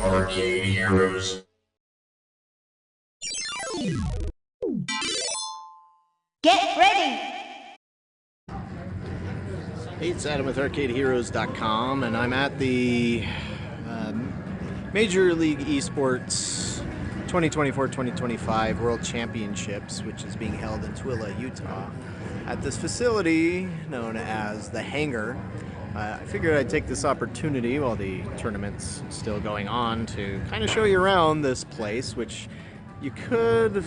Arcade Heroes. Get ready! Hey, it's Adam with ArcadeHeroes.com, and I'm at the Major League Esports 2024-2025 World Championships, which is being held in Tooele, Utah, at this facility known as the Hangar. I figured I'd take this opportunity while the tournament's still going on to kind of show you around this place, which you could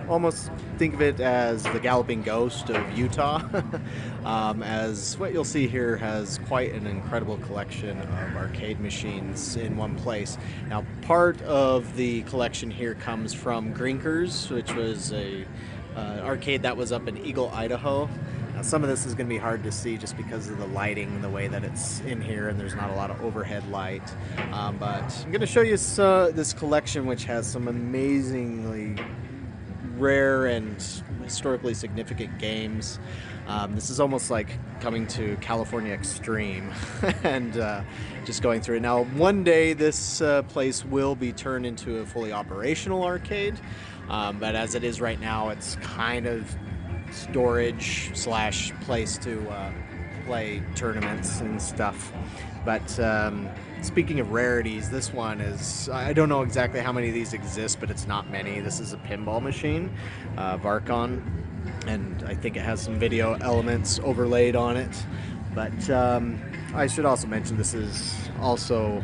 almost think of it as the Galloping Ghost of Utah, as what you'll see here has quite an incredible collection of arcade machines in one place. Now, part of the collection here comes from Grinkers, which was a arcade that was up in Eagle, Idaho. Now, some of this is going to be hard to see just because of the lighting and the way that it's in here, and there's not a lot of overhead light. But I'm going to show you this collection, which has some amazingly rare and historically significant games. This is almost like coming to California Extreme and just going through it. Now, one day this place will be turned into a fully operational arcade, but as it is right now, it's kind of storage slash place to play tournaments and stuff. But speaking of rarities, this one is, I don't know exactly how many of these exist, but it's not many. This is a pinball machine, Varcon, and I think it has some video elements overlaid on it. But I should also mention this is also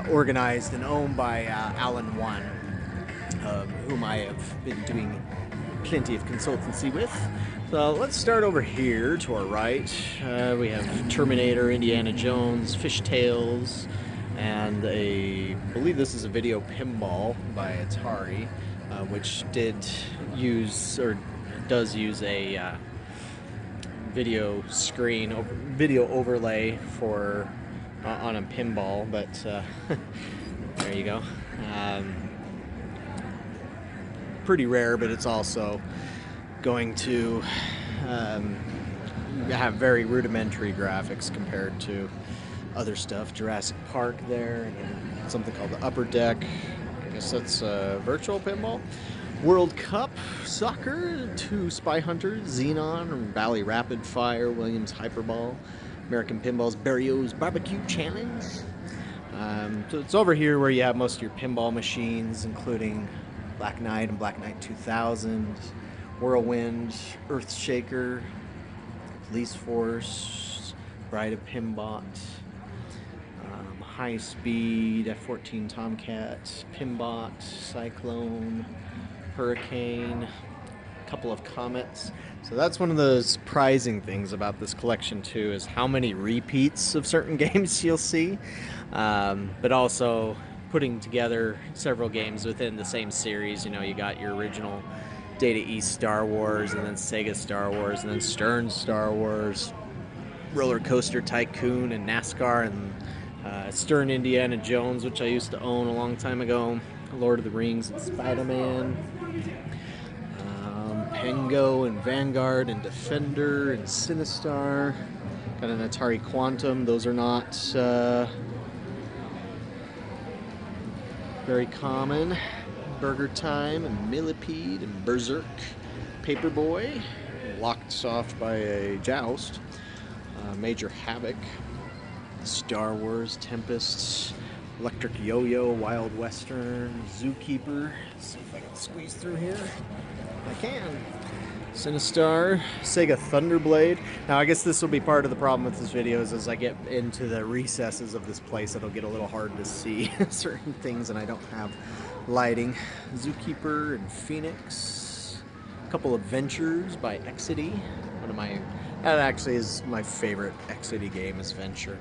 organized and owned by Alan One, whom I have been doing plenty of consultancy with. So let's start over here to our right. We have Terminator, Indiana Jones, Fishtails, and I believe this is a video pinball by Atari, which does use a video screen, video overlay for on a pinball, but there you go. Pretty rare, but it's also going to have very rudimentary graphics compared to other stuff. Jurassic Park there, and then something called the Upper Deck. I guess that's virtual pinball. World Cup Soccer, 2 Spy Hunters, Xenon, Valley Rapid Fire, Williams Hyperball, American Pinball's Barrio's Barbecue Challenge. So it's over here where you have most of your pinball machines, including Black Knight and Black Knight 2000, Whirlwind, Earthshaker, Police Force, Bride of Pinbot, High Speed, F-14 Tomcat, Pinbot, Cyclone, Hurricane, a couple of Comets. So that's one of the surprising things about this collection too, is how many repeats of certain games you'll see, but also putting together several games within the same series. You know, you got your original Data East Star Wars, and then Sega Star Wars, and then Stern Star Wars, Roller Coaster Tycoon, and NASCAR, and Stern Indiana Jones, which I used to own a long time ago, Lord of the Rings, and Spider-Man, Pengo, and Vanguard, and Defender, and Sinistar. Got an Atari Quantum. Those are not very common. Burger Time, and Millipede, and Berserk, Paperboy, locked off by a joust, Major Havoc, Star Wars, Tempest, Electric Yo-Yo, Wild Western, Zookeeper. Let's see if I can squeeze through here. I can. Sinistar, Sega Thunderblade. Now, I guess this will be part of the problem with this video is as I get into the recesses of this place, it'll get a little hard to see certain things, and I don't have lighting. Zookeeper and Phoenix. A couple of Ventures by Exidy. That actually is my favorite Exidy game is Venture.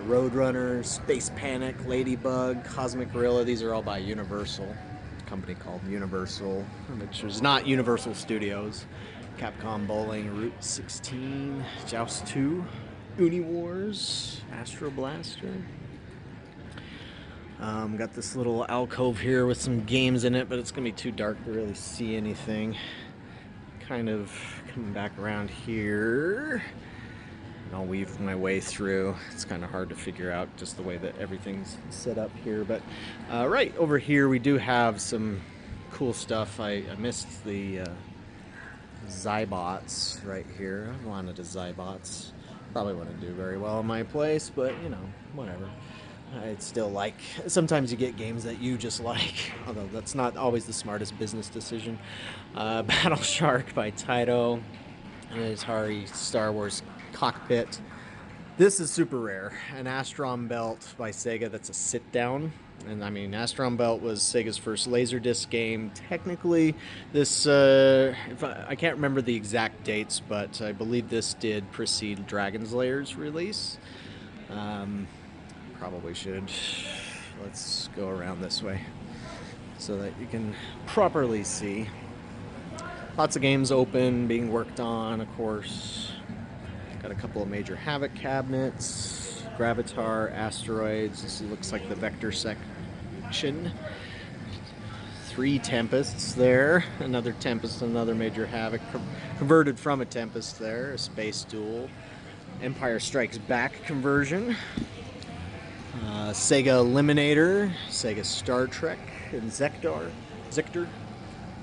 Roadrunner, Space Panic, Ladybug, Cosmic Gorilla. These are all by Universal. A company called Universal, which is not Universal Studios. Capcom Bowling, Route 16, Joust 2, Uni Wars, Astro Blaster. Got this little alcove here with some games in it, but it's going to be too dark to really see anything. Kind of coming back around here. I'll weave my way through. It's kind of hard to figure out just the way that everything's set up here. But right over here, we do have some cool stuff. I missed the Zybots right here. I wanted the Zybots. Probably wouldn't do very well in my place, but you know, whatever. I'd still like, sometimes you get games that you just like, although that's not always the smartest business decision. Battle Shark by Taito, an Atari Star Wars Cockpit. This is super rare. An Astron Belt by Sega that's a sit-down. And I mean, Astron Belt was Sega's first Laserdisc game. Technically, this, I can't remember the exact dates, but I believe this did precede Dragon's Lair's release. Probably should. Let's go around this way so that you can properly see. Lots of games open, being worked on, of course. Got a couple of major Havoc cabinets, Gravitar, Asteroids. This looks like the Vector section. 3 Tempests there. Another Tempest, another major Havoc. Converted from a Tempest there. A Space Duel. Empire Strikes Back conversion. Sega Eliminator. Sega Star Trek and Zector.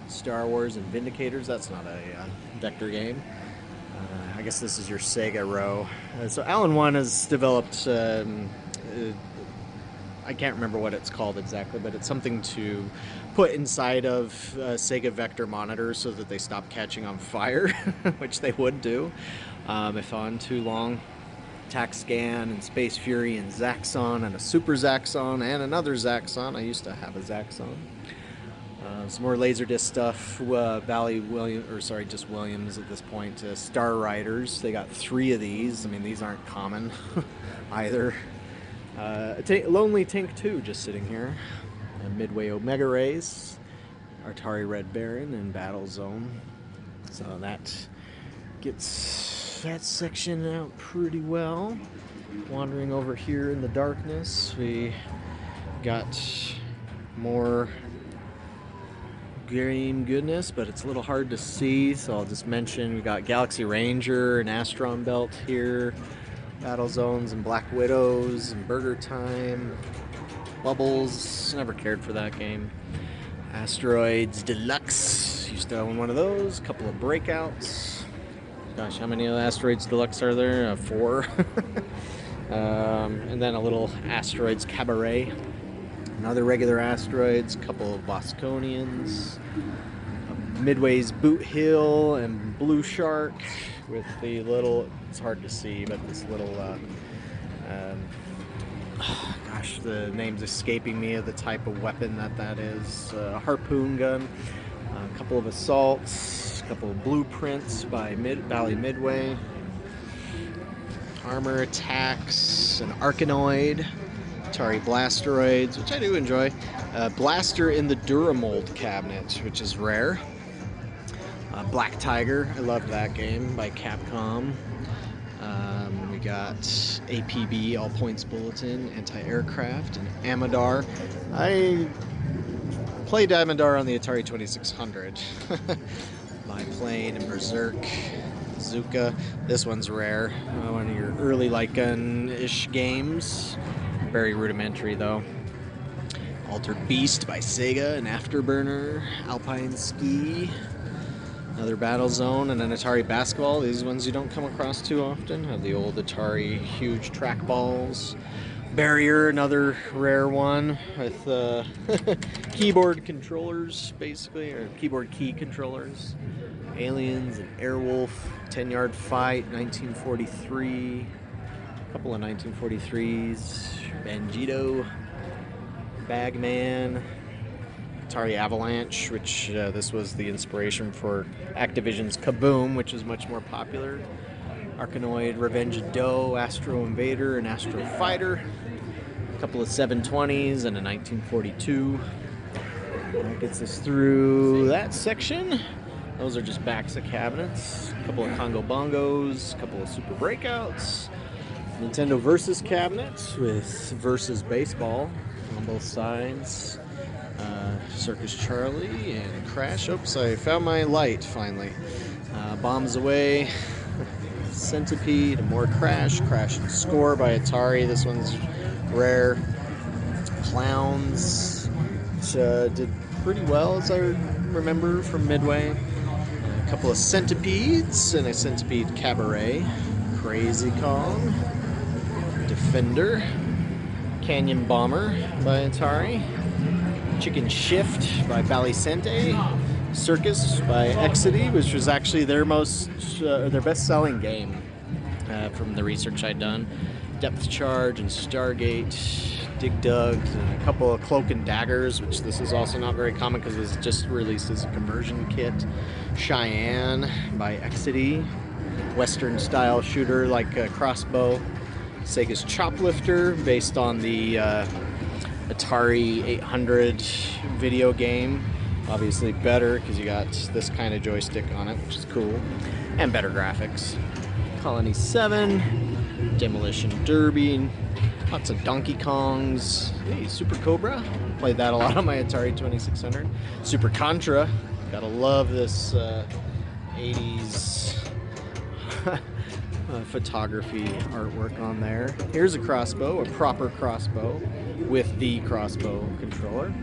Star Wars and Vindicators. That's not a Vector game. I guess this is your Sega row. So Alan 1 has developed, I can't remember what it's called exactly, but it's something to put inside of Sega Vector monitors so that they stop catching on fire, which they would do if on too long. TAC-SCAN and Space Fury and Zaxxon and a Super Zaxxon and another Zaxxon. I used to have a Zaxxon. Some more Laserdisc stuff. Just Williams at this point. Star Riders. They got 3 of these. I mean, these aren't common either. Lonely Tank 2 just sitting here. Midway Omega Race. Atari Red Baron and Battle Zone. So that gets that section out pretty well. Wandering over here in the darkness, we got more game goodness, but it's a little hard to see, so I'll just mention we got Galaxy Ranger and Astron Belt here, Battle Zones and Black Widows and Burger Time, Bubbles, never cared for that game. Asteroids Deluxe, used to own one of those, a couple of Breakouts. Gosh, how many of the Asteroids Deluxe are there? 4. And then a little Asteroids Cabaret. Another regular Asteroids, a couple of Bosconians, Midway's Boot Hill and Blue Shark with the little, it's hard to see, but this little, gosh, the name's escaping me of the type of weapon that is. Harpoon gun, a couple of Assaults, a couple of Blueprints by Valley Midway, Armor Attacks, an Arkanoid, Atari Blasteroids, which I do enjoy. Blaster in the Duramold cabinet, which is rare. Black Tiger, I love that game by Capcom. We got APB, All Points Bulletin, Anti-Aircraft, and Amadar. I played Amadar on the Atari 2600. My Plane and Berserk. Zuka. This one's rare. One of your early light gun-ish games. Very rudimentary though. Altered Beast by Sega, an Afterburner, Alpine Ski, another Battle Zone, and an Atari Basketball. These ones you don't come across too often. Have the old Atari huge trackballs. Barrier, another rare one with keyboard controllers, basically, or keyboard key controllers. Aliens and Airwolf, 10-Yard Fight, 1943. Couple of 1943s, Bandido, Bagman, Atari Avalanche, which this was the inspiration for Activision's Kaboom, which is much more popular. Arkanoid, Revenge of Doe, Astro Invader, and Astro Fighter. A couple of 720s and a 1942. That gets us through that section. Those are just backs of cabinets. A couple of Congo Bongos, a couple of Super Breakouts. Nintendo Versus cabinets with Versus Baseball on both sides. Circus Charlie and Crash. Oops, I found my light finally. Bombs Away. Centipede, and more Crash. Crash and Score by Atari. This one's rare. Clowns, which did pretty well as I remember from Midway. A couple of Centipedes and a Centipede Cabaret. Crazy Kong. Defender. Canyon Bomber by Atari. Chicken Shift by Balicente. Circus by Exidy, which was actually their best-selling game from the research I'd done. Depth Charge and Stargate. Dig Dugs, and a couple of Cloak and Daggers, which this is also not very common because it was just released as a conversion kit. Cheyenne by Exidy. Western style shooter like a crossbow. Sega's Choplifter, based on the Atari 800 video game. Obviously better because you got this kind of joystick on it, which is cool. And better graphics. Colony 7. Demolition Derby. Lots of Donkey Kongs. Hey, Super Cobra. Played that a lot on my Atari 2600. Super Contra. Gotta love this 80s photography artwork on there. Here's a crossbow, a proper crossbow with the crossbow controller.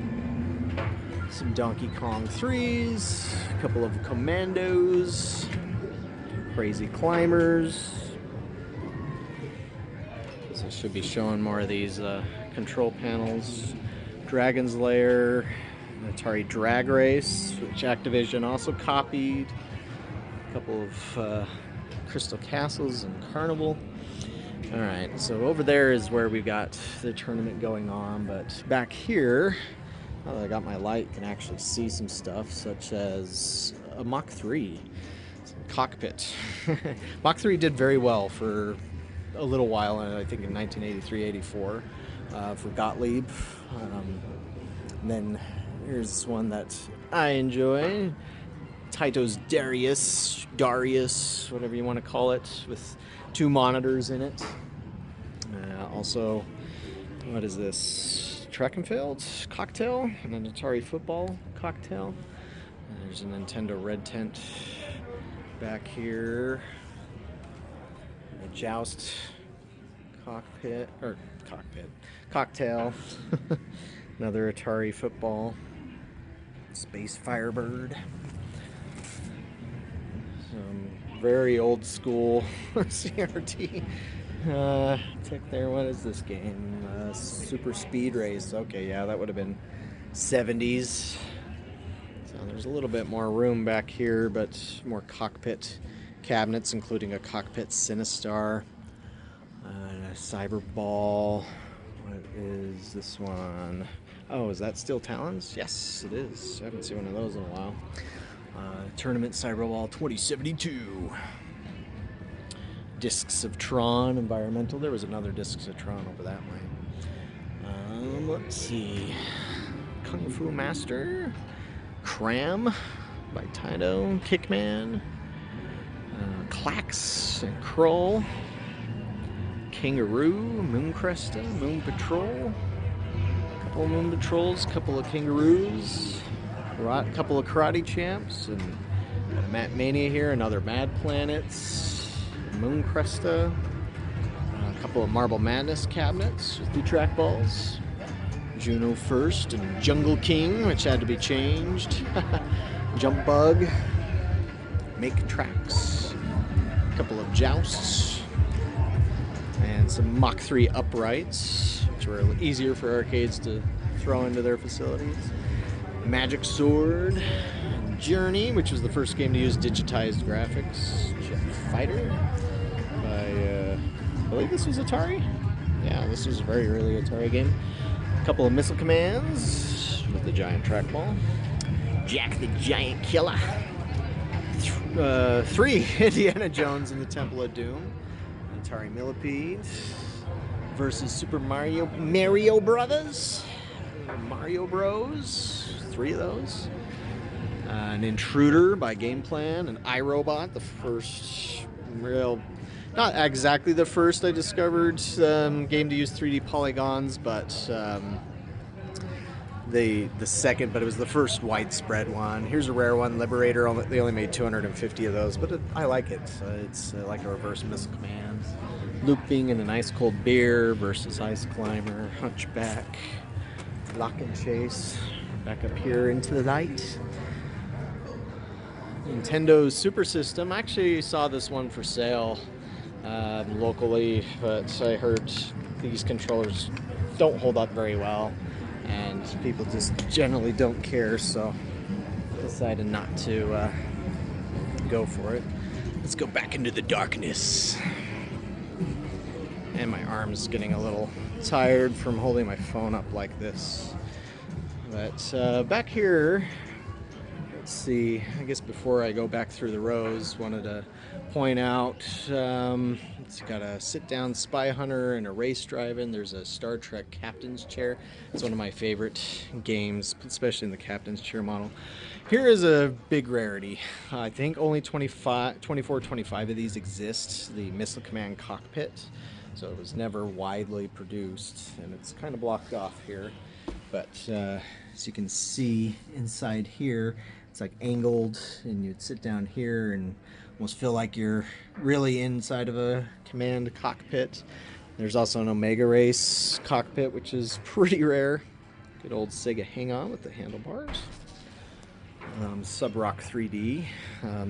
Some Donkey Kong 3s. A couple of Commandos. Crazy Climbers. So should be showing more of these control panels. Dragon's Lair, Atari Drag Race, which Activision also copied. A couple of Crystal Castles and Carnival. Alright, so over there is where we've got the tournament going on, but back here, now that I got my light, you can actually see some stuff, such as a Mach 3. Cockpit. Mach 3 did very well for a little while, I think in 1983-84 for Gottlieb. And then here's one that I enjoy. Taito's Darius, whatever you want to call it, with 2 monitors in it. Also, what is this? Track and Field Cocktail, and an Atari Football Cocktail. And there's a Nintendo Red Tent back here. A Joust Cocktail. Another Atari Football. Space Firebird. Some very old school CRT tech there. What is this game? Super Speed Race. Okay, yeah, that would have been 70s. So there's a little bit more room back here, but more cockpit cabinets, including a Cockpit Sinistar, a Cyberball. What is this one? Oh, is that still Talons? Yes, it is. I haven't seen one of those in a while. Tournament Cyberball 2072. Discs of Tron, Environmental. There was another Discs of Tron over that way. Let's see. Kung Fu Master. Cram by Taito. Kickman. Clax and Kroll. Kangaroo. Moon Cresta. Moon Patrol. Couple of Moon Patrols. Couple of Kangaroos. Couple of Karate Champs. And got a Matt Mania here. Another Mad Planets. Moon Cresta, a couple of Marble Madness cabinets with the trackballs, Juno First and Jungle King, which had to be changed, Jump Bug, Make Tracks, a couple of Jousts, and some Mach 3 uprights, which were easier for arcades to throw into their facilities, Magic Sword, Journey, which was the first game to use digitized graphics, Jet Fighter. I believe this was Atari. Yeah, this was a very early Atari game. A couple of Missile Commands with the giant trackball. Jack the Giant Killer. 3 Indiana Jones and the Temple of Doom. Atari Millipede versus Super Mario Brothers. Mario Bros. 3 of those. An Intruder by Game Plan. An iRobot, the first real... Not exactly the first I discovered game to use 3D polygons, but the second, but it was the first widespread one. Here's a rare one, Liberator. They only made 250 of those, but I like it. It's like a reverse missile command. Looping and an ice cold beer versus Ice Climber, Hunchback, Lock and Chase. Back up here into the light. Nintendo's Super System. I actually saw this one for sale locally, but I heard these controllers don't hold up very well, and people just generally don't care, so decided not to go for it. Let's go back into the darkness. And my arm's getting a little tired from holding my phone up like this. But back here, let's see, I guess before I go back through the rows, wanted to point out, it's got a sit-down spy hunter and a race driving. There's a Star Trek captain's chair. It's one of my favorite games, especially in the captain's chair model. Here is a big rarity. I think only 24, 25 of these exist, the Missile Command Cockpit. So it was never widely produced, and it's kind of blocked off here. But as you can see inside here, it's like angled, and you'd sit down here and almost feel like you're really inside of a command cockpit. There's also an Omega Race cockpit, which is pretty rare. Good old Sega Hang-On with the handlebars. Sub-Rock 3D.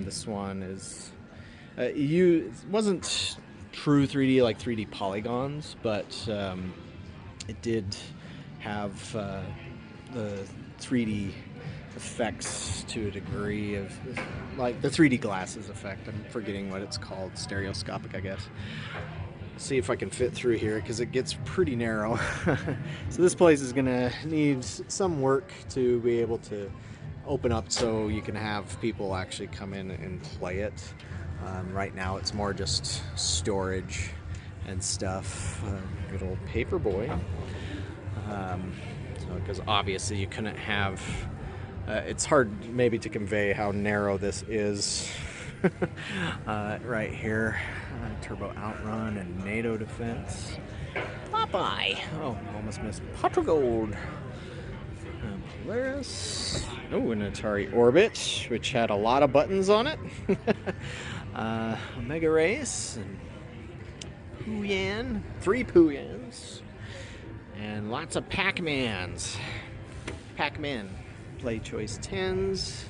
This one is... it wasn't true 3D like 3D polygons, but it did have the 3D effects to a degree of like the 3D glasses effect. I'm forgetting what it's called. Stereoscopic, I guess. See if I can fit through here because it gets pretty narrow. So this place is gonna need some work to be able to open up so you can have people actually come in and play it. Right now it's more just storage and stuff. Good old Paperboy. Because obviously you couldn't have... it's hard maybe to convey how narrow this is. Right here. Turbo Outrun and NATO Defense. Popeye! Oh, almost missed. Potrogold. Polaris. Oh, an Atari Orbit, which had a lot of buttons on it. Omega Race. And Pooyan. 3 Pooyans. And lots of Pac-Mans. Pac-Man. Play Choice 10s.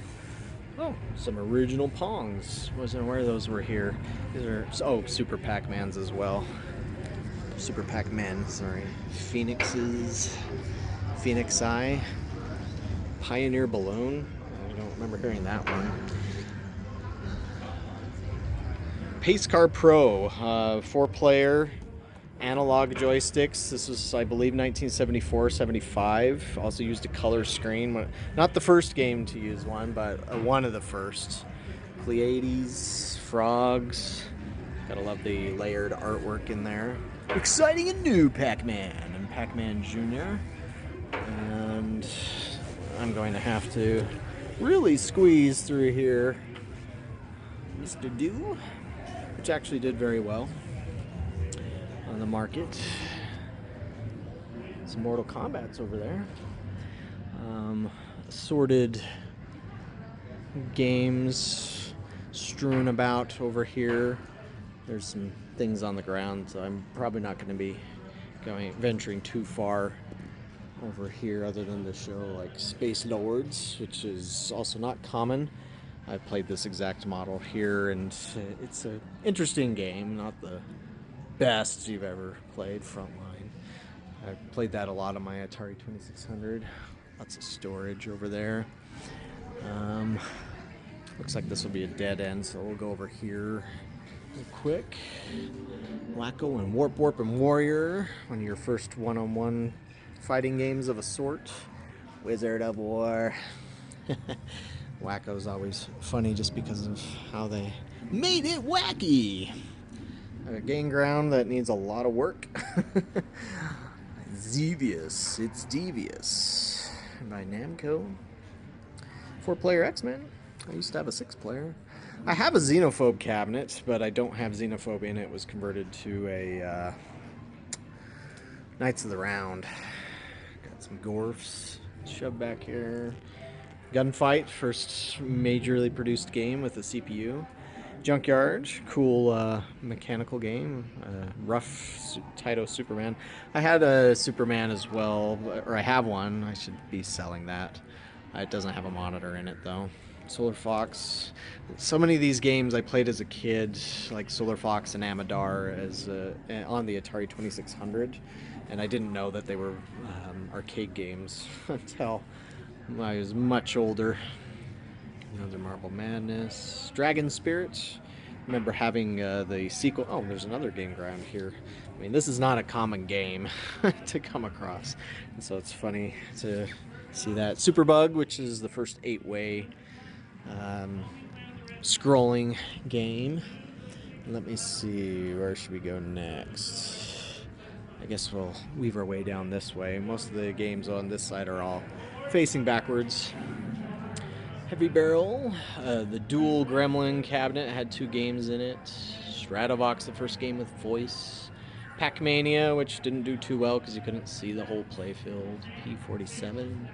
Oh, some original Pongs. Wasn't aware those were here. These are, oh, Super Pac-Mans as well. Super Pac-Man, sorry. Phoenixes. Phoenix Eye. Pioneer Balloon. I don't remember hearing that one. Pace Car Pro. 4-player. Analog joysticks. This was, I believe, 1974-75. Also used a color screen. Not the first game to use one, but one of the first. Pleiades, frogs. Gotta love the layered artwork in there. Exciting and new Pac-Man and Pac-Man Jr. And I'm going to have to really squeeze through here. Mr. Do, which actually did very well on the market. Some Mortal Kombat's over there. Assorted games strewn about over here. There's some things on the ground, so I'm probably not going to be venturing too far over here other than to show like Space Lords, which is also not common. I've played this exact model here, and it's an interesting game, not the best you've ever played. Frontline. I've played that a lot on my Atari 2600. Lots of storage over there. Looks like this will be a dead end, so we'll go over here real quick. Wacko and Warp and Warrior, one of your first one-on-one fighting games of a sort. Wizard of War. Wacko's always funny just because of how they made it wacky. A game ground that needs a lot of work. Xevious, it's devious. By Namco. 4-player X-Men. I used to have a 6-player. I have a Xenophobe cabinet, but I don't have Xenophobe in it. It was converted to a Knights of the Round. Got some Gorfs. Shove back here. Gunfight, first majorly produced game with a CPU. Junkyard, cool mechanical game. Rough Taito Superman. I had a Superman as well, or I have one. I should be selling that. It doesn't have a monitor in it though. Solar Fox. So many of these games I played as a kid, like Solar Fox and Amadar, as on the Atari 2600, and I didn't know that they were arcade games until I was much older. Another Marble Madness. Dragon Spirit. Remember having the sequel. Oh, there's another game ground here. I mean, this is not a common game to come across, and so it's funny to see that. Superbug, which is the first 8-way scrolling game. Let me see, where should we go next? I guess we'll weave our way down this way. Most of the games on this side are all facing backwards. Heavy Barrel, the dual Gremlin cabinet had 2 games in it. Stratovox, the first game with voice. Pac-Mania, which didn't do too well because you couldn't see the whole playfield. P-47.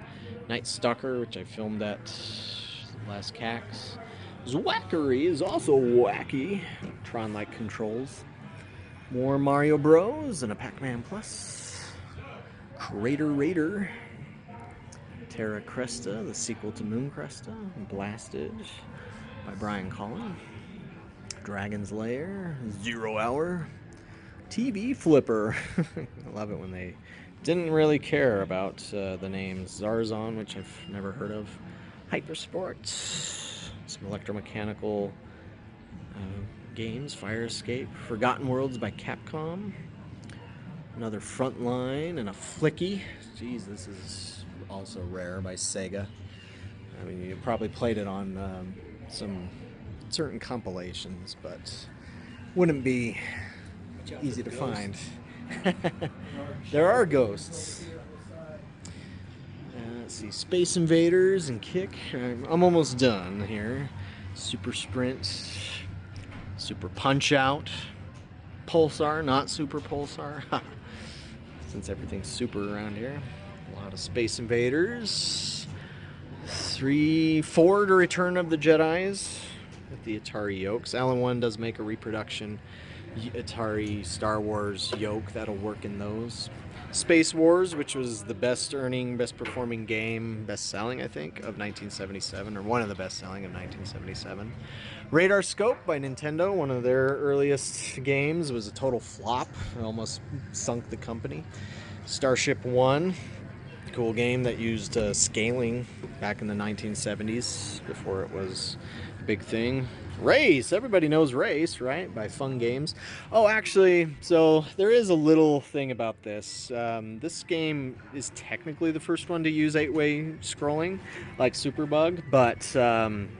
Night Stalker, which I filmed at last CAX. Zwackery is also wacky. Tron-like controls. More Mario Bros. And a Pac-Man Plus. Crater Raider. Terra Cresta, the sequel to Moon Cresta. Blasted by Brian Collin. Dragon's Lair. 0 Hour. TV Flipper. I love it when they didn't really care about the names. Zarzon, which I've never heard of. Hypersport. Some electromechanical games. Fire Escape. Forgotten Worlds by Capcom. Another Frontline and a Flicky. Jeez, this is also rare by Sega. I mean, you probably played it on some certain compilations, but wouldn't be easy to find. There are ghosts. Let's see, Space Invaders and Kick. I'm almost done here. Super Sprint, Super Punch Out, Pulsar, not Super Pulsar, since everything's super around here. A lot of Space Invaders. 4 to Return of the Jedis with the Atari yokes. Alan One does make a reproduction Atari Star Wars yoke that'll work in those. Space Wars, which was the best performing game, best selling, I think, of 1977, or one of the best selling of 1977. Radar Scope by Nintendo, one of their earliest games, was a total flop. It almost sunk the company. Starship One, cool game that used scaling back in the 1970s before it was a big thing. Race, everybody knows Race, right? By Fun Games. Oh, actually, so there is a little thing about this. This game is technically the first one to use 8-way scrolling, like Superbug, but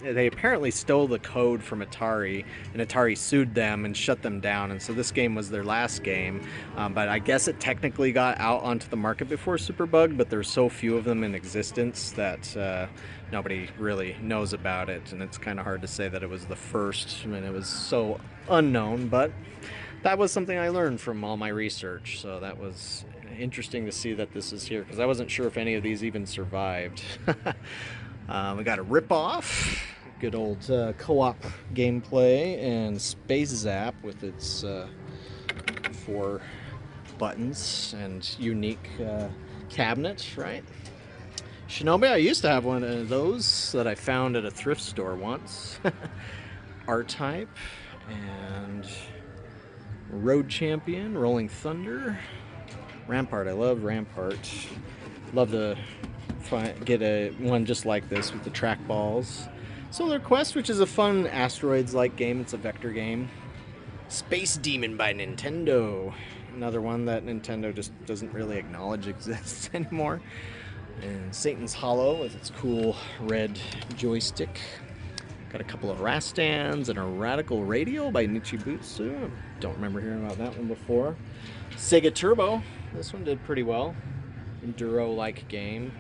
they apparently stole the code from Atari, and Atari sued them and shut them down, and so this game was their last game. But I guess it technically got out onto the market before Superbug, but there's so few of them in existence that nobody really knows about it, and it's kind of hard to say that it was the first. I mean, it was so unknown, but that was something I learned from all my research, so that was interesting to see that this is here, because I wasn't sure if any of these even survived. We got a rip-off, good old co-op gameplay, and Space Zap with its 4 buttons and unique cabinet, right? Shinobi, I used to have one of those that I found at a thrift store once. R-Type and Road Champion, Rolling Thunder, Rampart. I love Rampart. Love to get one just like this with the track balls. Solar Quest, which is a fun asteroids-like game. It's a vector game. Space Demon by Nintendo. Another one that Nintendo just doesn't really acknowledge exists anymore. And Satan's Hollow with its cool red joystick. Got a couple of Rastans and a Radical Radio by Nichibutsu. Don't remember hearing about that one before. Sega Turbo. This one did pretty well. Enduro-like game.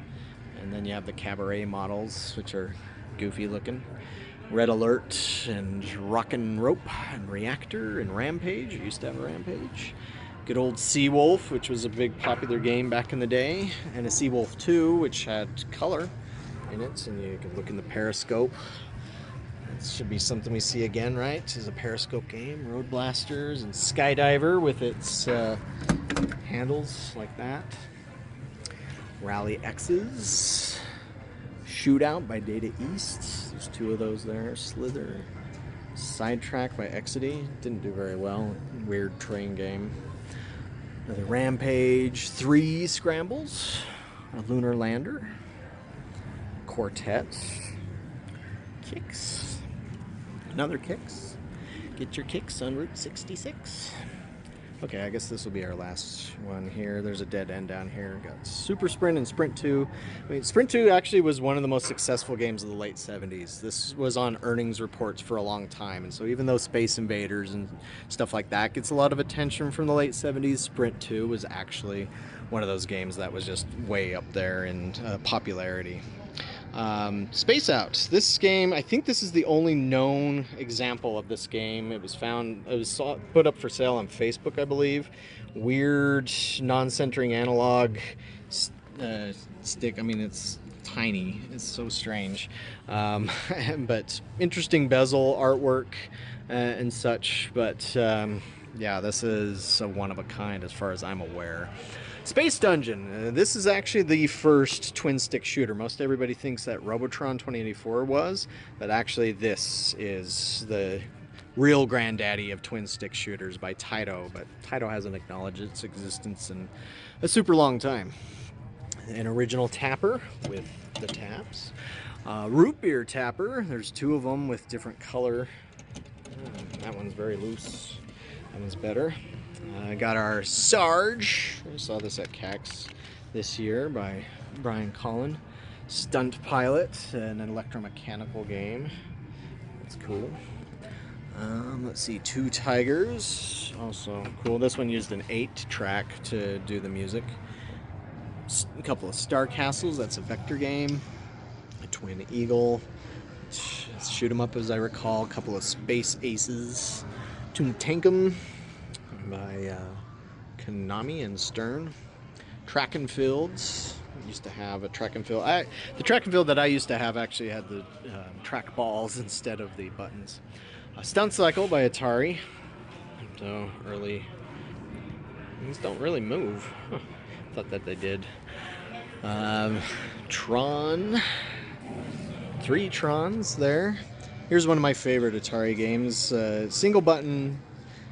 And then you have the Cabaret models, which are goofy looking. Red Alert and Rockin' Rope and Reactor and Rampage. I used to have a Rampage. Good old Seawolf, which was a big popular game back in the day, and a Seawolf 2, which had color in it, and you can look in the periscope. It should be something we see again, right? This is a periscope game. Road Blasters and Skydiver with its handles like that. Rally X's. Shootout by Data East. There's 2 of those there. Slither. Sidetrack by Exidy. Didn't do very well. Weird train game. Another Rampage. 3 Scrambles. A Lunar Lander. Quartet. Kicks. Another Kicks. Get your kicks on Route 66. Okay, I guess this will be our last one here. There's a dead end down here. We've got Super Sprint and Sprint 2. I mean, Sprint 2 actually was one of the most successful games of the late 70s. This was on earnings reports for a long time. And so even though Space Invaders and stuff like that gets a lot of attention from the late 70s, Sprint 2 was actually one of those games that was just way up there in popularity. Space Out. This game, I think this is the only known example of this game. It was put up for sale on Facebook, I believe. Weird, non-centering analog stick. I mean, it's tiny. It's so strange. But interesting bezel artwork and such. But yeah, this is a one of a kind as far as I'm aware. Space Dungeon. This is actually the first twin-stick shooter. Most everybody thinks that Robotron 2084 was, but actually this is the real granddaddy of twin-stick shooters by Taito, but Taito hasn't acknowledged its existence in a super long time. An original tapper with the taps. Root beer tapper. There's 2 of them with different color. That one's very loose. That one's better. Got our Sarge. I saw this at CAX this year by Brian Collin. Stunt Pilot, an electromechanical game. That's cool. Let's see, 2 Tigers. Also cool. This one used an 8-track to do the music. A couple of Star Castles. That's a vector game. A Twin Eagle. Shoot 'em up as I recall. A couple of Space Aces. Toon Tankum by Konami and Stern. Track and Fields. I used to have a track and field. The track and field that I used to have actually had the track balls instead of the buttons. Stunt Cycle by Atari. So early. These don't really move. Huh. Thought that they did. Tron. 3 Trons there. Here's one of my favorite Atari games. Single button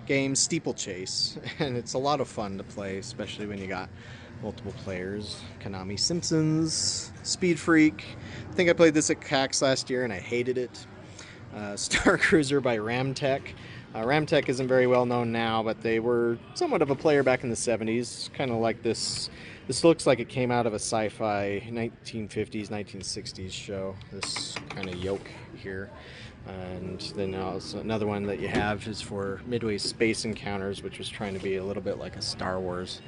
game, Steeplechase, and it's a lot of fun to play, especially when you got multiple players. Konami Simpsons, Speed Freak. I think I played this at CAX last year and I hated it. Star Cruiser by Ramtech. Ramtech isn't very well known now, but they were somewhat of a player back in the 70s. Kind of like this. This looks like it came out of a sci-fi 1950s, 1960s show. This kind of yoke here. And then also another one that you have is for Midway Space Encounters, which was trying to be a little bit like a Star Wars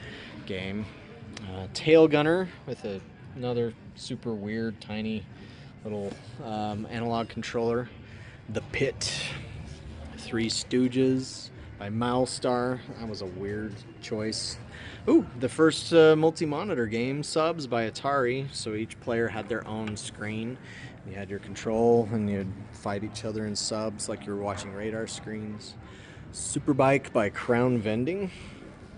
game. Tail Gunner with another super weird, tiny little analog controller. The Pit. 3 Stooges by Milestar. That was a weird choice. Ooh, the first multi-monitor game, Subs by Atari. So each player had their own screen. You had your control, and you'd fight each other in subs like you were watching radar screens. Superbike by Crown Vending.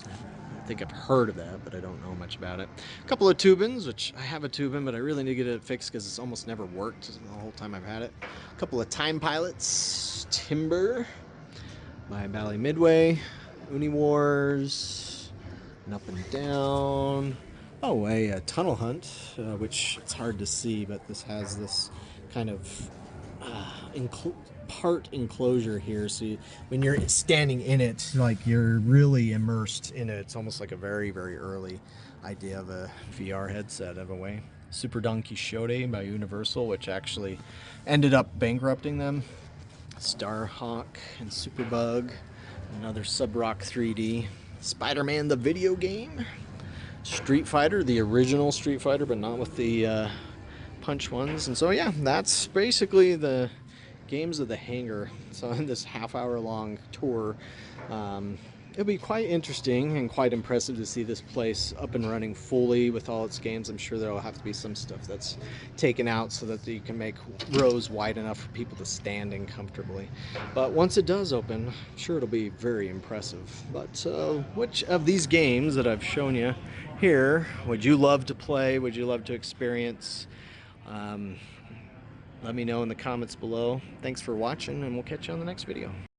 I think I've heard of that, but I don't know much about it. A couple of Tubins, which I have a Tubin, but I really need to get it fixed because it's almost never worked the whole time I've had it. A couple of Time Pilots. Timber by Bally Midway. Uni Wars. And Up and Down. Oh, a Tunnel Hunt, which it's hard to see, but this has this kind of part enclosure here. So when you're standing in it, like you're really immersed in it. It's almost like a very, very early idea of a VR headset of a way. Super Don Quixote by Universal, which actually ended up bankrupting them. Starhawk and Superbug. Another Subrock 3D. Spider-Man the video game. Street Fighter, the original Street Fighter, but not with the punch ones. And so yeah, that's basically the games of the Hangar. So in this half-hour long tour, It'll be quite interesting and quite impressive to see this place up and running fully with all its games. I'm sure there'll have to be some stuff that's taken out so that you can make rows wide enough for people to stand in comfortably. But once it does open, I'm sure it'll be very impressive. But which of these games that I've shown you here would you love to play? Would you love to experience? Let me know in the comments below. Thanks for watching, and we'll catch you on the next video.